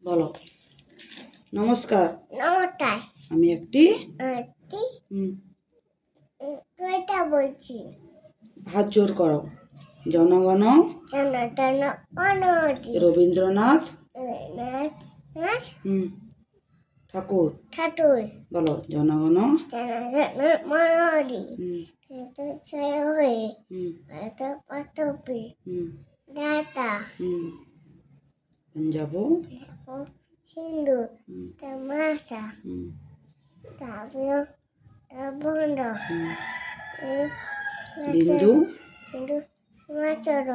বলো। নমস্কার। নমস্কার। আমি একটি কবিতা বলছি। হাত জোর করো। জনগণ জনগণ মনোহরি রবীন্দ্রনাথ রবীন্দ্রনাথ ঠাকুর। ঠাকুর। বলো। জনগণ জনগণ মনোহরি জয় হয়ে ভারত পতাকা দাতা পাঞ্জাব সিন্ধু তামাশা তারপর বন্ধ বিন্দু বিন্দু সমাচার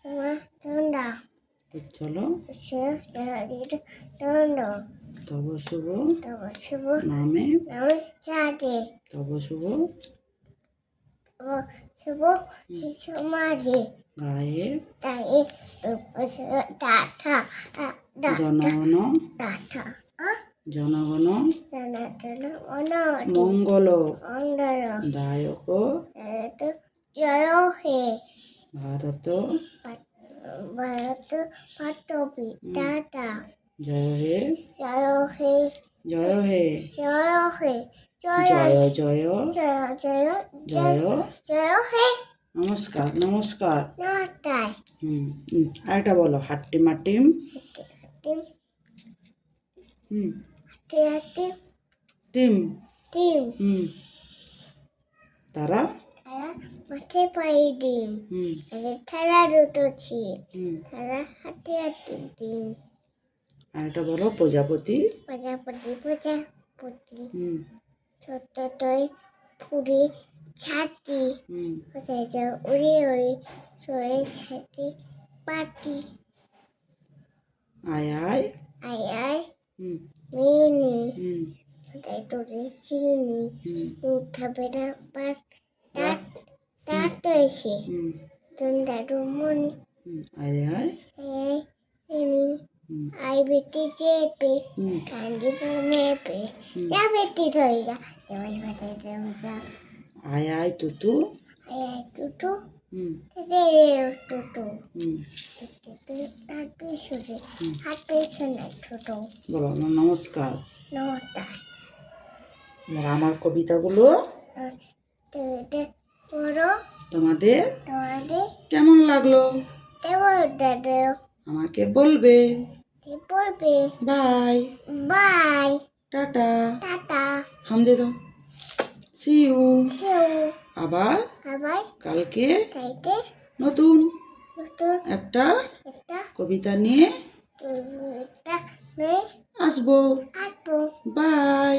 সমাচন্ডা চলো দণ্ড তব শুভ তব শুভ নামে নামে চাঁদে তব শুভ শুভ সমাজে গায়ে গায়ে দাতা জনগণ দাতা জনগণ জনগণ মনোহরি মঙ্গল মঙ্গল দায়ক জয় হে ভারত ভারত পতাকা দাতা জয় হে জয় হে জয় হে জয় হে জয় জয় জয় জয় জয় জয় হে। নমস্কার নমস্কার। নমস্কার। আরেকটা বলো। হাট্টি মাটিম টিম ডিম তারা মাঠে পাই ডিম খেলা দুটো ছিল তারা হাতে হাতে ডিম। আরেকটা বলো। প্রজাপতি প্রজাপতি প্রজাপতি ছোট্টই ফুলে ছাতি কোথায় যাও উড়ে উড়ে শোয়ে ছাতি পাটি আয় আয় আয় আয় মিনি কোথায় তোরে চিনি উঠাবে না পাট তাত এসে দাদু মনি আয় আয় আয় মিনি আই বেটি চেপে কান্দি মেপে যা বেটি ধরে যা এবার ভাটাই যা আয় আয় তুতু আয় আয় টুটু টুটু হাত পেছনে ছোট। বলো। নমস্কার। নমস্কার। আমার কবিতাগুলো পড়ো তোমাদের তোমাদের কেমন লাগলো দাদা আমাকে বলবে। বলবে। বাই বাই টাটা টাটা হামদে দাও। সি ইউ সেও আবার আবার কালকে খাইতে নতুন নতুন একটা একটা কবিতা নিয়ে একটা মেয়ে আসবো। আসবো। বাই।